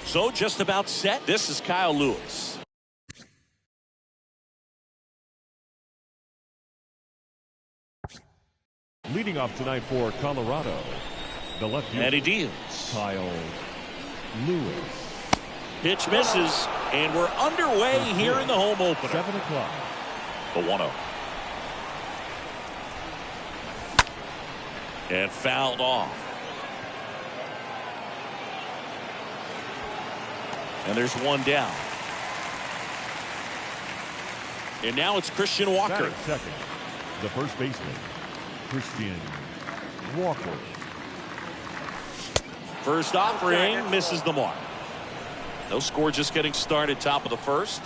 So just about set. This is Kyle Lewis. Leading off tonight for Colorado, the left fielder, And he deals. Kyle Lewis. Pitch misses, and we're underway here in the home opener. 7 o'clock. The 1-0. And fouled off. And there's one down. And now it's Christian Walker. Batting second, the first baseman, Christian Walker. First offering misses the mark. No score, just getting started, top of the first.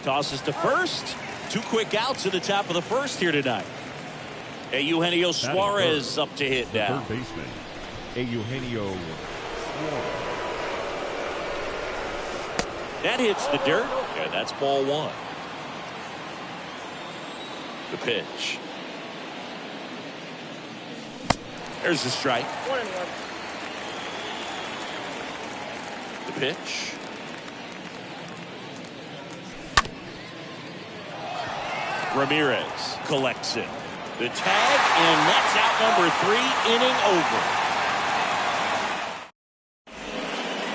Tosses to first. 2 quick outs in the top of the first here tonight. Eugenio Suarez up to hit now. Third baseman, Eugenio Suarez. That hits the dirt, and that's ball 1. The pitch. There's the strike. 1-1. The pitch. Ramirez collects it. The tag, and that's out number 3, inning over.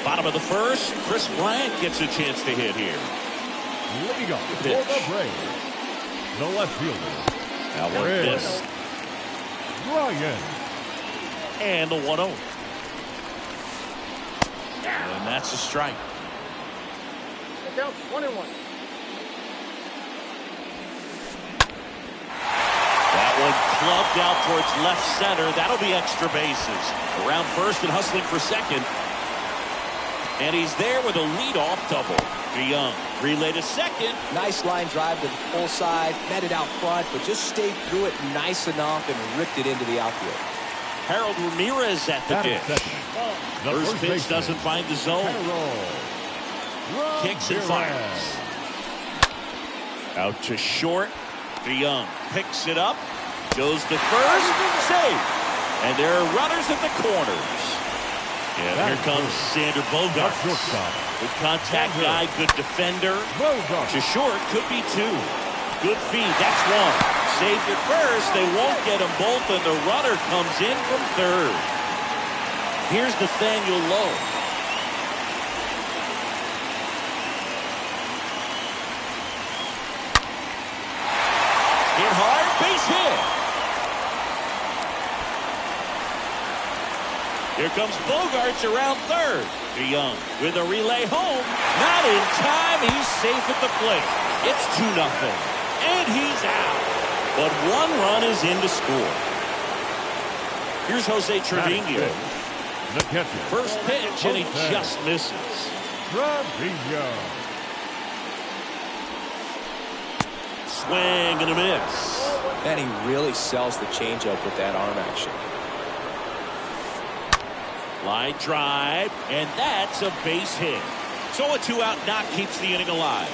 Bottom of the first, Chris Bryant gets a chance to hit here. Leading up for the Braves, the left fielder. That one missed. Bryant. And the 1-0. And that's a strike. Down 1-1. That one clubbed out towards left center. That'll be extra bases. Around first and hustling for second. And he's there with a leadoff double. DeYoung relay to second. Nice line drive to the full side, met it out front, but just stayed through it nice enough and ripped it into the outfield. Harold Ramirez at the dish. First pitch doesn't find the zone. Kicks and fires. Out to short. DeYoung picks it up. Goes to first. Safe. And there are runners at the corners. And here comes Sander Bogarts. Good contact guy, good defender. To short, could be 2. Good feed, that's 1. Saved at first, they won't get them both, and the runner comes in from third. Here's Nathaniel Lowe. Hit hard, base hit. Here comes Bogarts around third. DeYoung with a relay home. Not in time. He's safe at the plate. It's 2-0. And he's out. But 1 run is in to score. Here's Jose Trevino. The catcher. First pitch, and he just misses. Trevino. Swing and a miss. And he really sells the changeup with that arm action. Line drive, and that's a base hit. So a 2-out knock keeps the inning alive.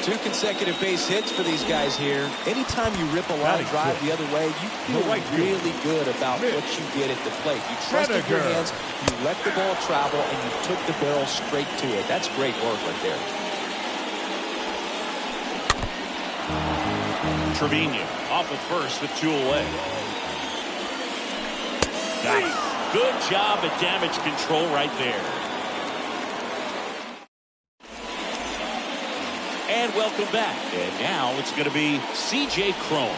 2 consecutive base hits for these guys here. Anytime you rip a line drive the other way, you feel really good about what you get at the plate. You trusted your hands, you let the ball travel, and you took the barrel straight to it. That's great work right there. Trevino off at first with 2 away. Good job at damage control right there. And welcome back. And now it's going to be C.J. Cron.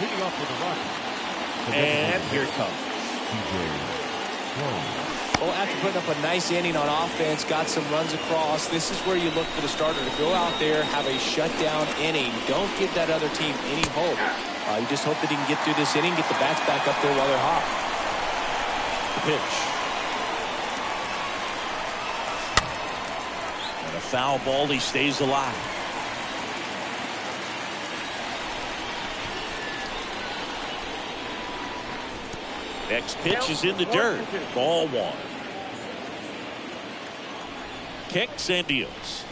Leading off with the Rockies. And here it comes. C.J. Cron. Well, after putting up a nice inning on offense, got some runs across, this is where you look for the starter to go out there, have a shutdown inning. Don't give that other team any hope. You just hope that he can get through this inning, get the bats back up there while they're hot. The pitch. And a foul ball, he stays alive. Next pitch is in the dirt. Ball one. Kicks and deals.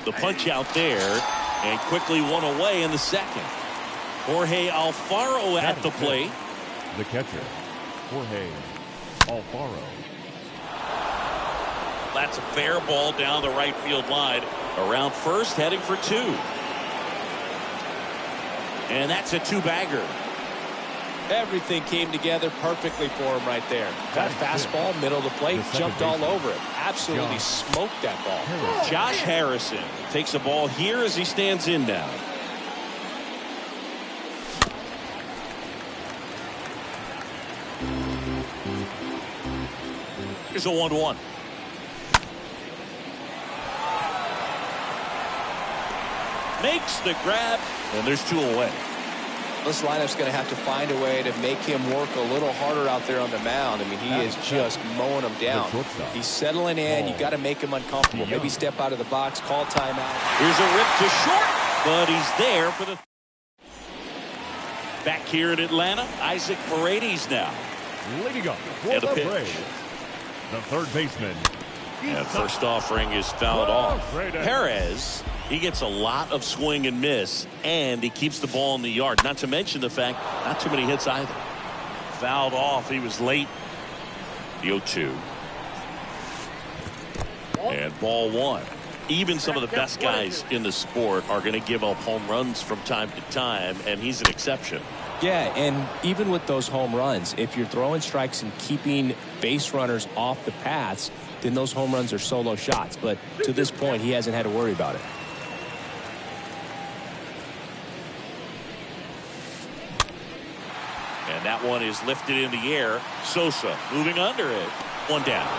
The punch out there, and quickly one away in the second. Jorge Alfaro at the plate. The catcher, Jorge Alfaro. That's a fair ball down the right field line. Around first, heading for two. And that's a two-bagger. Everything came together perfectly for him right there. Got a fastball, middle of the plate, jumped all over it. Absolutely smoked that ball. Josh Harrison takes a ball here as he stands in now. Here's a 1-1. Makes the grab, and there's two away. This lineup's going to have to find a way to make him work a little harder out there on the mound. I mean, he is just mowing them down. He's settling in. You got to make him uncomfortable. Maybe step out of the box, call timeout. Here's a rip to short, but he's there for the. Back here in Atlanta, Isaac Paredes now. Leading up for And a the pitch. Braves, the third baseman. And first offering is fouled off. Perez, he gets a lot of swing and miss, and he keeps the ball in the yard. Not to mention the fact, not too many hits either. Fouled off. He was late. The 0-2. And ball one. Even some of the best guys in the sport are going to give up home runs from time to time, and he's an exception. Yeah, and even with those home runs, if you're throwing strikes and keeping base runners off the paths, then those home runs are solo shots. But to this point, he hasn't had to worry about it. And that one is lifted in the air. Sosa moving under it. One down.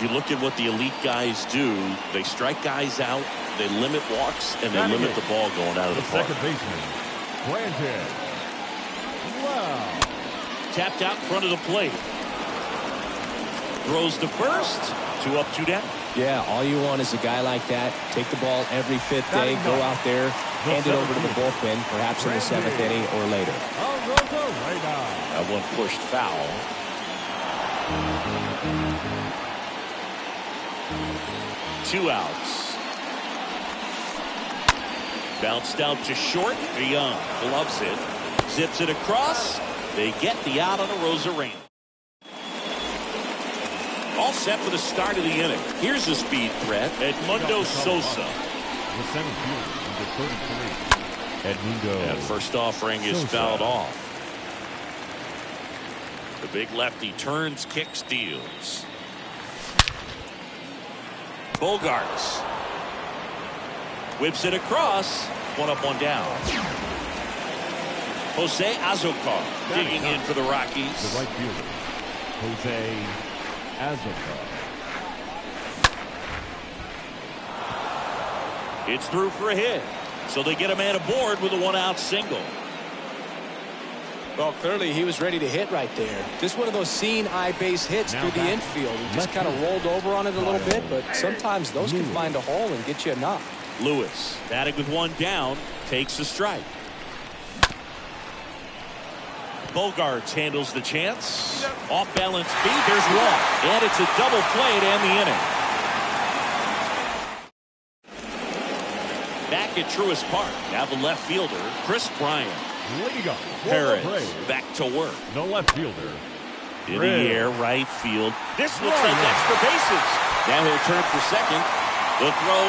You look at what the elite guys do. They strike guys out, they limit walks, and they limit the ball going out of the park. Second baseman, granted. Wow. Tapped out in front of the plate. Throws to first. 2 up, 2 down. Yeah, all you want is a guy like that. Take the ball every fifth day, go out there, hand it over to the bullpen, perhaps in the 7th inning or later. That one pushed foul. Two outs. Bounced out to short. Young gloves it. Zips it across. They get the out on a Rosarena. All set for the start of the inning. Here's the speed threat. Edmundo Sosa. The center fielder, number 33. Edmundo. And first offering is fouled off. The big lefty turns, kicks, deals. Bogarts whips it across. 1 up, 1 down. Jose Azocar digging in for the Rockies. The right fielder, Jose Azocar. It's through for a hit. So they get a man aboard with a 1-out single. Well, clearly he was ready to hit right there. Just one of those seeing eye base hits through the infield. He just kind of rolled over on it a little bit, but sometimes those can find a hole and get you a knock. Lewis, batting with 1 down, takes a strike. Bogarts handles the chance. Off balance speed, there's one. And it's a double play to end the inning. Back at Truist Park, now the left fielder, Chris Bryant. Leading up for Perez the Braves, back to work. the left fielder. In the air, right field. This looks like extra bases. Now he'll turn for second. The throw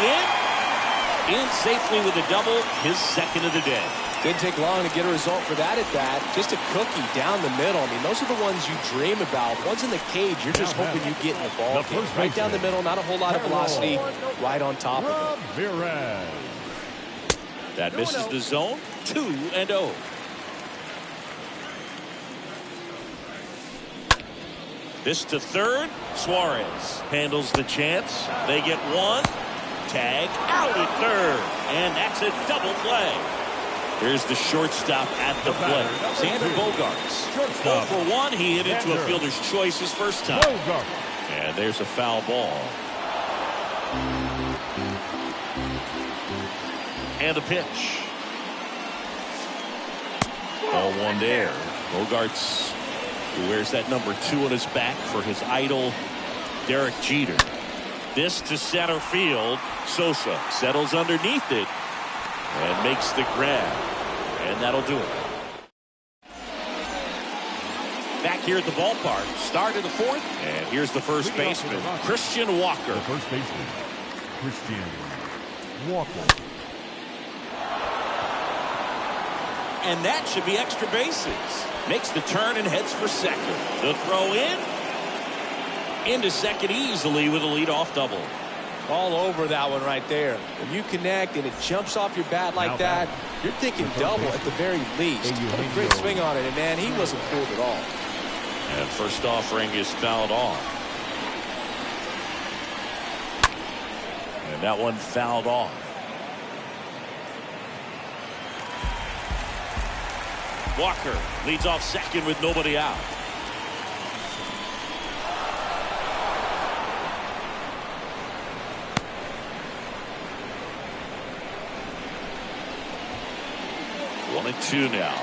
in safely with a double, his second of the day. Didn't take long to get a result for that at bat. Just a cookie down the middle. I mean, those are the ones you dream about. Ones in the cage, you're just hoping you get in the ball game. Right down the middle, not a whole lot of velocity, right on top of it. That misses the zone. 2-0. This to third. Suarez handles the chance. They get one. Tag out at third. And that's a double play. Here's the shortstop at the plate. Xander Bogarts. 0 for 1. He hit into a fielder's choice his first time. And there's a foul ball. And a pitch. Ball one there. Bogarts, who wears that number 2 on his back for his idol, Derek Jeter. This to center field. Sosa settles underneath it and makes the grab. And that'll do it. Back here at the ballpark. Start of the 4th. And here's the first baseman, Christian Walker. The first baseman, Christian Walker. And that should be extra bases. Makes the turn and heads for second. The throw in. Into second easily with a leadoff double. All over that one right there. When you connect and it jumps off your bat like that, you're thinking double at the very least. What a great swing on it, and man, he wasn't fooled at all. And first offering is fouled off. And that one fouled off. Walker leads off second with nobody out. One and two now.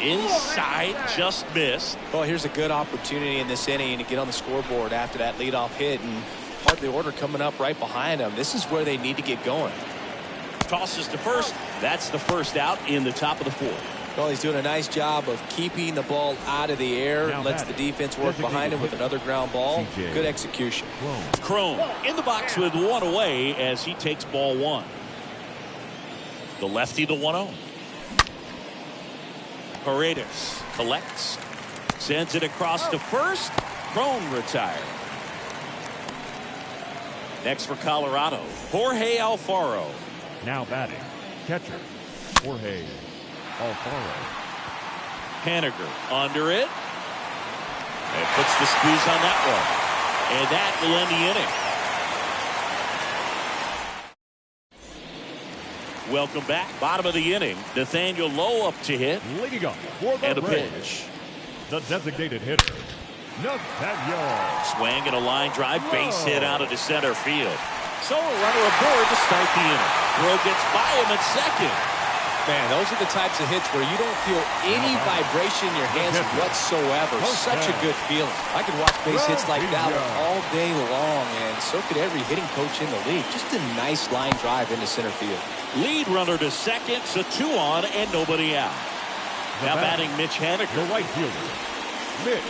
Inside, just missed. Well, here's a good opportunity in this inning to get on the scoreboard after that leadoff hit, and part of the order coming up right behind them. This is where they need to get going. Tosses to first. That's the first out in the top of the 4th. Well, he's doing a nice job of keeping the ball out of the air. Lets the defense work behind him with another ground ball. Good execution. Crone in the box with one away as he takes ball 1. The lefty, the 1-0. Paredes collects, sends it across to first. Crone retired. Next for Colorado, Jorge Alfaro. Now batting, catcher, Jorge Alfaro. Haniger under it. And puts the squeeze on that one. And that will end the inning. Welcome back. Bottom of the inning. Nathaniel Lowe up to hit. Leading up for the and a Braves, pitch. the designated hitter, Nathaniel. Swing and a line drive. Base hit out into center field. So a runner aboard to start the inning. Throw gets by him at second. Man, those are the types of hits where you don't feel any vibration in your hands whatsoever. Such a good feeling. I could watch base hits like that one all day long, and so could every hitting coach in the league. Just a nice line drive into center field. Lead runner to second, so 2 on and nobody out. Now batting Mitch Haniger. The right fielder, Mitch.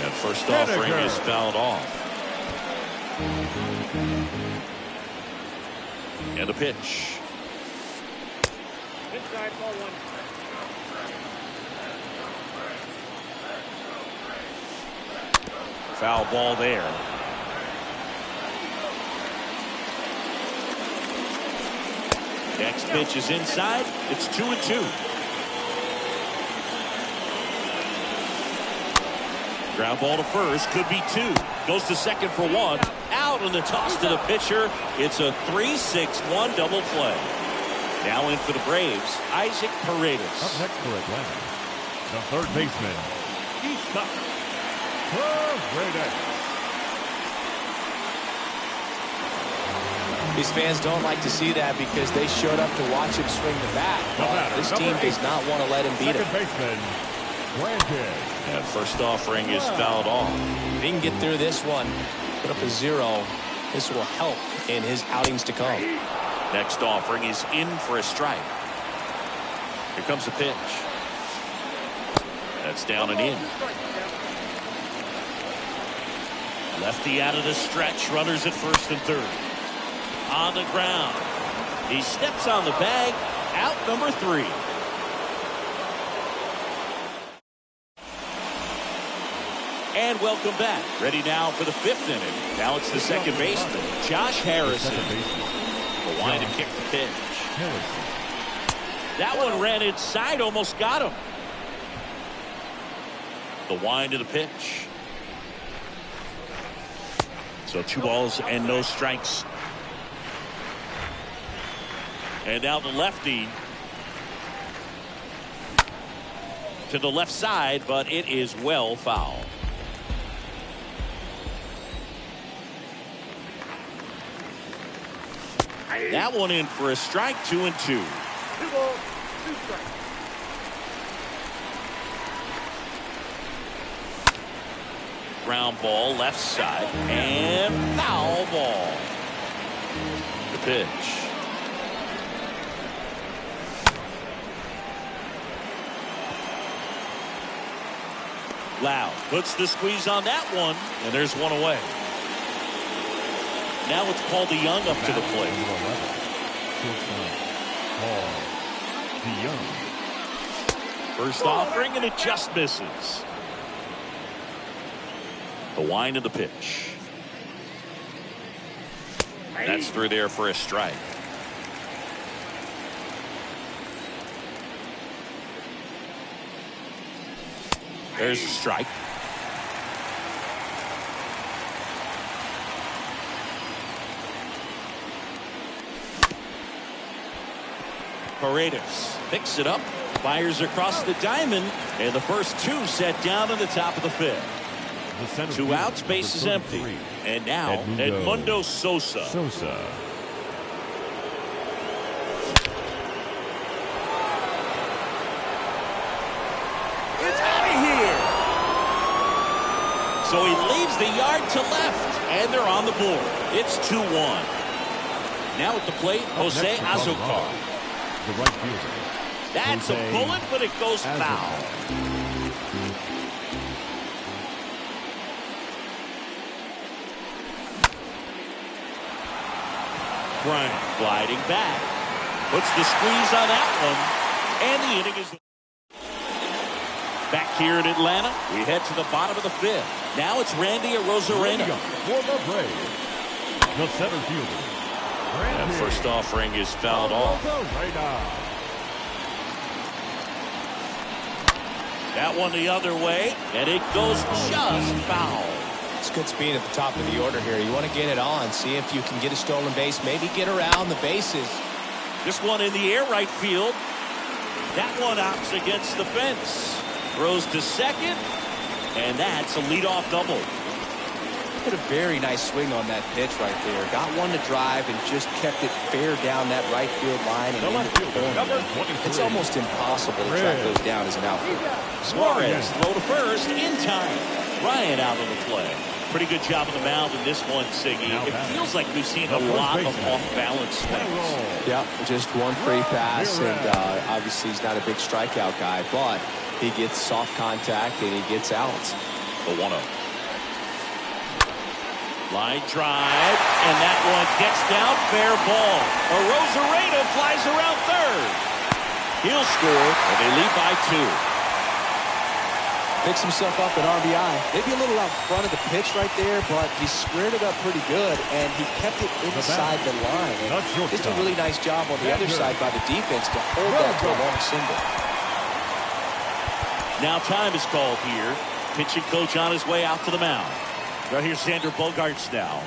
And first offering is fouled off. And a pitch. Inside, ball 1. Foul ball there. Next pitch is inside. It's 2-2. Ground ball to first. Could be 2. Goes to second for 1. Out on the toss to the pitcher. It's a 3-6-1 double play. Now in for the Braves, Isaac Paredes. Up next for Atlanta, the third baseman, Paredes. These fans don't like to see that because they showed up to watch him swing the bat. This team does not want to let him beat him. Second baseman, Granted. And first offering is fouled off. If he can get through this one, put up a 0, this will help in his outings to come. Next offering is in for a strike. Here comes the pitch. That's down and in. Lefty out of the stretch. Runners at first and third. On the ground. He steps on the bag. Out number 3. And welcome back. Ready now for the 5th inning. Now it's the second baseman, Josh Harrison. The line to kick the pitch. That one ran inside, almost got him. The wind to the pitch. So 2 balls and no strikes. And now the lefty to the left side, but it is well fouled. That one in for a strike, 2-2. 2 balls, 2 strikes. Ground ball left side and foul ball. The pitch. Loud puts the squeeze on that one, and there's one away. Now it's Paul DeYoung up to the plate. First offering, and it just misses. The wind of the pitch. That's through there for a strike. There's a strike. Paredes picks it up, fires across the diamond, and the first two set down in the top of the fifth. 2 outs, base is empty. And now Edmundo Sosa. It's out of here. So he leaves the yard to left, and they're on the board. It's 2-1. Now at the plate, Jose Azocar. The right fielder. That's a bullet, but it goes foul. Bryant gliding back. Puts the squeeze on that one. And the inning is back here in Atlanta. We head to the bottom of the fifth. Now it's Randy Arozarena. For the Braves, the center fielder. That first offering is fouled off. That one the other way, and it goes just foul. It's good speed at the top of the order here. You want to get it on, see if you can get a stolen base, maybe get around the bases. This one in the air right field. That one opts against the fence. Throws to second, and that's a leadoff double. Put a very nice swing on that pitch right there. Got one to drive and just kept it fair down that right field line and into the corner. It's almost impossible to track those down as an outfielder. Suarez throw to first in time. Ryan out on the play. Pretty good job on the mound in this one, Siggy. It feels like we've seen a lot of off-balance swings. Yeah, just one free pass, and obviously he's not a big strikeout guy, but he gets soft contact and he gets outs. The 1-0. Line drive, and that one gets down, fair ball. Arozarena flies around third. He'll score, and they lead by 2. Picks himself up at RBI. Maybe a little out front of the pitch right there, but he squared it up pretty good, and he kept it inside the line. And just a really nice job on the other side by the defense to hold that to a long single. Now time is called here. Pitching coach on his way out to the mound. Right here, Xander Bogaerts now.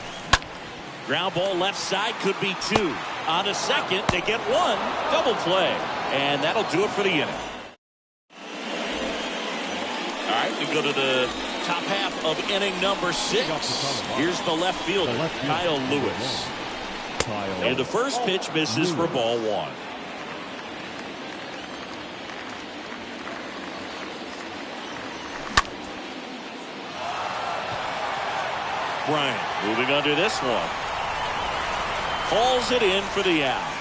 Ground ball left side, could be 2. On a second, they get 1. Double play. And that'll do it for the inning. All right, we go to the top half of inning number 6. Here's the left fielder, Kyle Lewis. And the first pitch misses for ball 1. Bryant moving under this one. Calls it in for the out.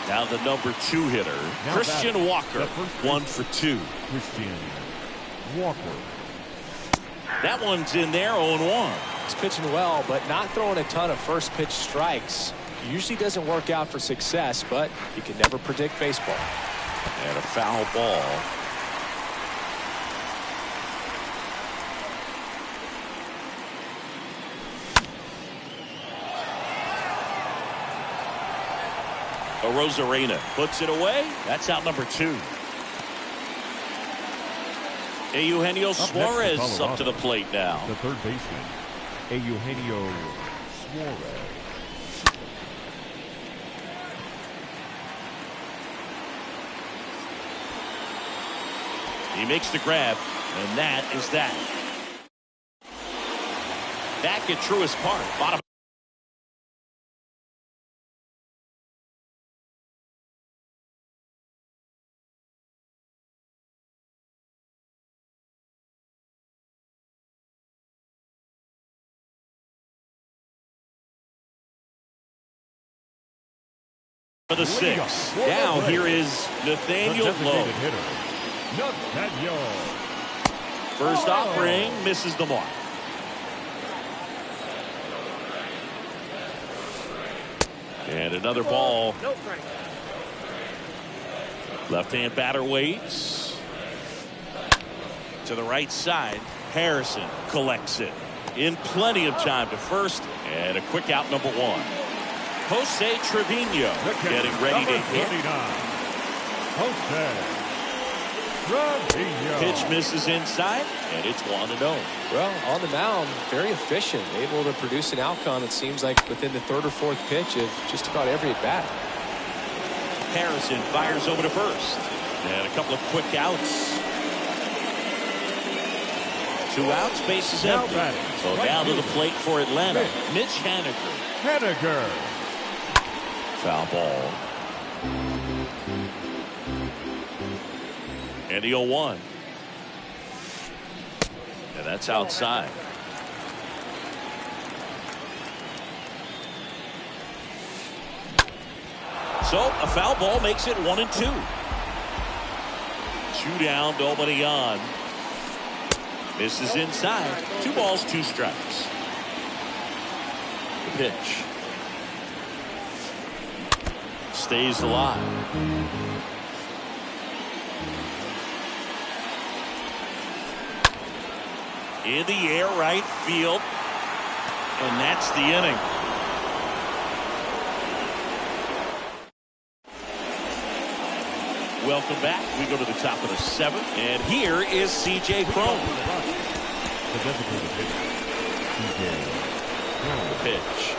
Now the number 2 hitter, Christian Walker, 1 for 2. Christian Walker. That one's in there, 0-1. He's pitching well, but not throwing a ton of first pitch strikes. Usually doesn't work out for success, but you can never predict baseball. And a foul ball. Arozarena puts it away. That's out number 2. Eugenio Suarez up to the plate now. The third baseman, Eugenio Suarez. He makes the grab, and that is that. Back at Truist Park, bottom. For the 6. Now here is Nathaniel Lowe. First offering misses the mark. And another ball. Left-hand batter waits. To the right side. Harrison collects it. In plenty of time to first. And a quick out, number 1. Jose Trevino getting ready to hit. Pitch misses inside, and it's 1-0. Well, on the mound, very efficient, able to produce an outcome, it seems like, within the 3rd or 4th pitch of just about every at-bat. Harrison fires over to first. And a couple of quick outs. 2 outs, base is empty. So down to the plate for Atlanta, Mitch Haniger. Foul ball. And the 0-1. And that's outside. So a foul ball makes it 1-2. 2 down, nobody on. Misses inside. 2 balls, 2 strikes. The pitch. Stays alive. In the air, right field. And that's the inning. Welcome back. We go to the top of the 7th. And here is C.J. Cron. The pitch.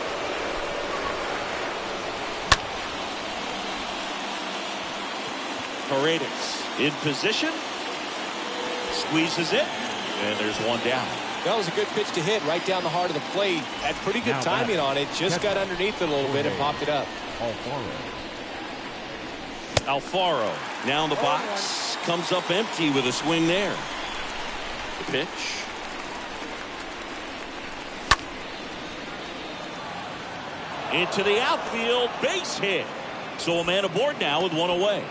Paredes in position. Squeezes it. And there's 1 down. That was a good pitch to hit right down the heart of the plate. Had pretty good timing on it. Just got underneath it a little bit and popped it up. Alfaro now in the box. Comes up empty with a swing there. The pitch. Into the outfield. Base hit. So a man aboard now with 1 away.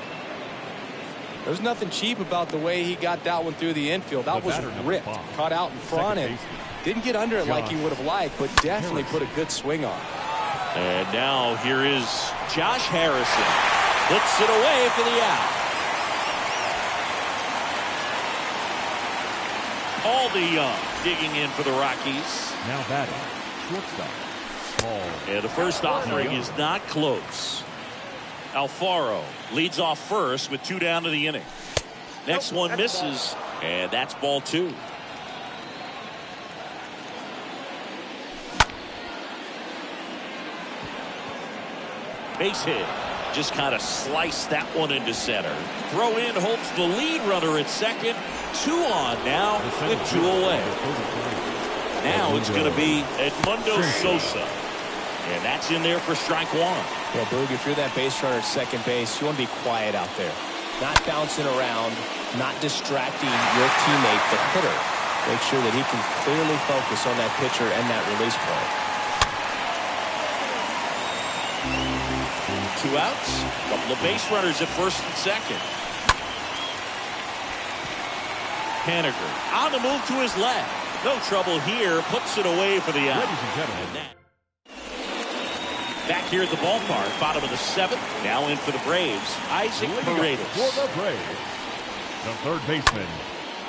There's nothing cheap about the way he got that one through the infield. That was ripped. Caught out in front and didn't get under it like he would have liked, but definitely put a good swing on. And now here is Josh Harrison. Puts it away for the out. Paul DeYoung digging in for the Rockies. Now batting, shortstop. And the first offering is not close. Alfaro leads off first with 2 down to the inning. Next one misses, and that's ball 2. Base hit. Just kind of sliced that one into center. Throw in holds the lead runner at second. 2 on now with 2 away. Now it's going to be Edmundo Sosa. And that's in there for strike 1. Well, Boog, if you're that base runner at second base, you want to be quiet out there. Not bouncing around, not distracting your teammate, the hitter. Make sure that he can clearly focus on that pitcher and that release point. 2 outs. Couple of base runners at first and second. Haniger on the move to his left. No trouble here. Puts it away for the out. Ladies and gentlemen. Back here at the ballpark, bottom of the 7th. Now in for the Braves, Isaac Paredes. For the Braves, the third baseman.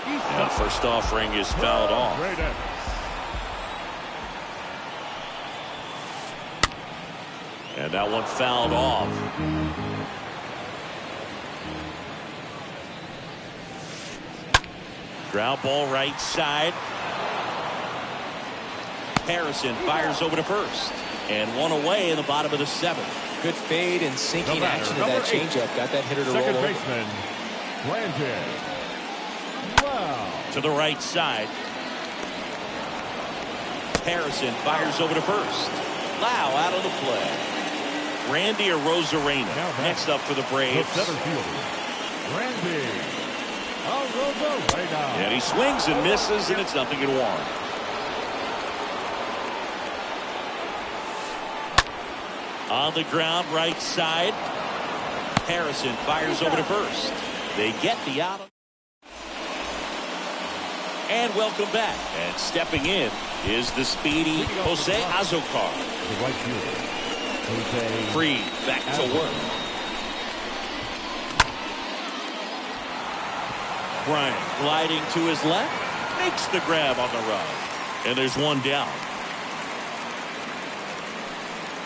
And the first offering is fouled off. And that one fouled off. Ground ball right side. Harrison fires over to first. And 1 away in the bottom of the 7th. Good fade and sinking action to that changeup. Got that hitter to roll over. Second baseman, Brandon. Wow. To the right side. Harrison fires over to first. Lau out of the play. Randy Arozarena next up for the Braves. The center fielder, Randy Arozarena. And he swings and misses, and it's 0-1. On the ground, right side. Harrison fires over to first. They get the out. And welcome back. And stepping in is the speedy Jose Azocar. The right fielder, Jose. Free back to work. Bryant gliding to his left. Makes the grab on the run. And there's one down.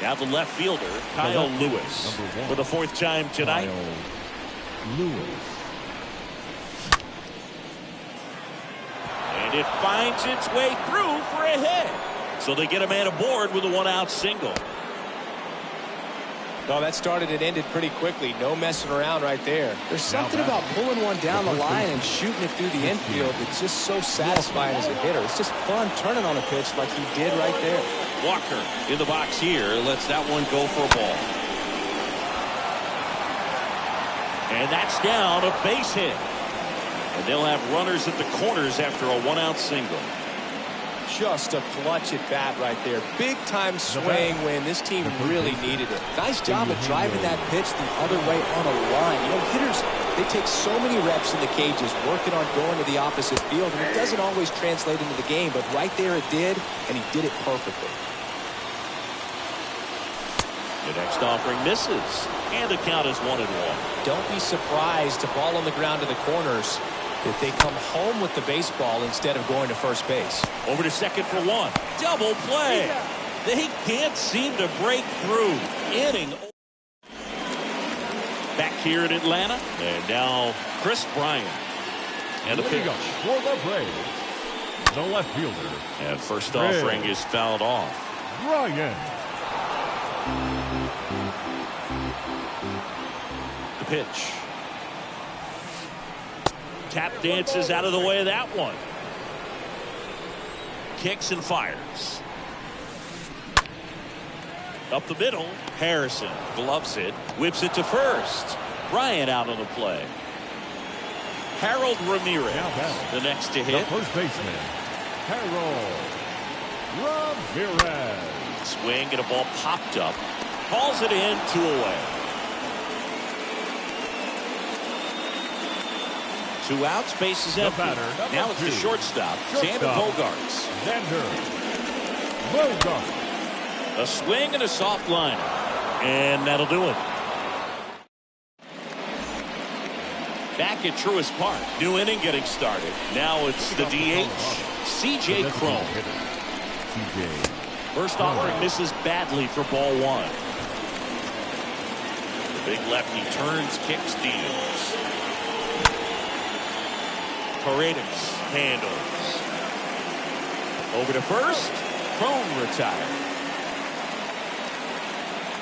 Now the left fielder, Kyle Lewis, for the fourth time tonight. Kyle Lewis. And it finds its way through for a hit. So they get a man aboard with a one-out single. Oh, that started and ended pretty quickly. No messing around right there. There's something about pulling one down the line and shooting it through the infield that's just so satisfying as a hitter. It's just fun turning on a pitch like he did right there. Walker in the box here lets that one go for a ball. And that's down, a base hit. And they'll have runners at the corners after a one-out single. Just a clutch at bat right there. Big time swing when this team really needed it. Nice job of driving that pitch the other way on a line. You know, hitters, they take so many reps in the cages working on going to the opposite field, and it doesn't always translate into the game, but right there it did, and he did it perfectly. The next offering misses, and the count is 1-1. Don't be surprised to ball on the ground to the corners if they come home with the baseball instead of going to first base. Over to second for one. Double play. They can't seem to break through. Inning. Back here in Atlanta. And now Chris Bryant. And the pitch. For the Braves, the left fielder. And first offering is fouled off. Bryant. The pitch. Tap dances out of the way of that one. Kicks and fires. Up the middle. Harrison gloves it. Whips it to first. Bryant out on the play. Harold Ramirez, the next to hit. The first baseman, Harold Ramirez. Swing and a ball popped up. Calls it in, 2 away. 2 outs, bases empty. Now it's the shortstop, Xander Bogaerts. Xander Bogaerts. A swing and a soft liner. And that'll do it. Back at Truist Park. New inning getting started. Now it's the DH, C.J. Cron. First offering misses badly for ball 1. The big lefty turns, kicks, deals. Paredes handles. Over to first. Cron retired.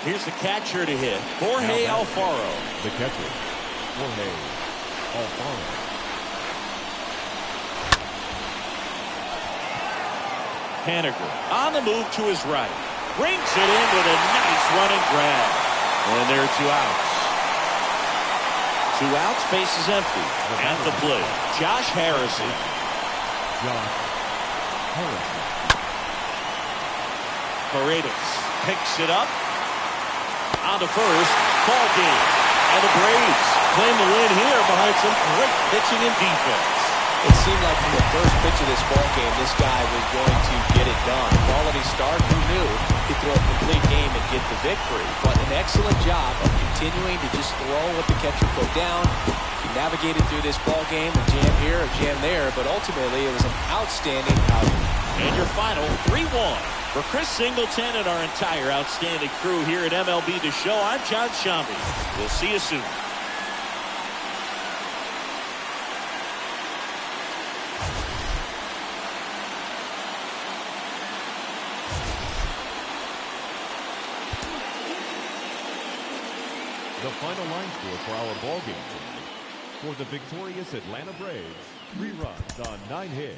Here's the catcher to hit. Jorge Alfaro. The catcher, Jorge Alfaro. Haniger on the move to his right. Brings it in with a nice running grab. And there are 2 outs. 2 outs, bases empty. At the plate, Josh Harrison. Paredes picks it up. On to first. Ball game. And the Braves claim the win here behind some great pitching and defense. It seemed like from the first pitch of this ball game, this guy was going to get it done. Quality start, who knew he'd throw a complete game and get the victory. But an excellent job of continuing to just throw what the catcher put down. He navigated through this ball game, a jam here, a jam there, but ultimately it was an outstanding outing. And your final 3-1. For Chris Singleton and our entire outstanding crew here at MLB The Show, I'm John Shambi. We'll see you soon. The final line score for our ball game tonight. For the victorious Atlanta Braves, 3 runs on 9 hits.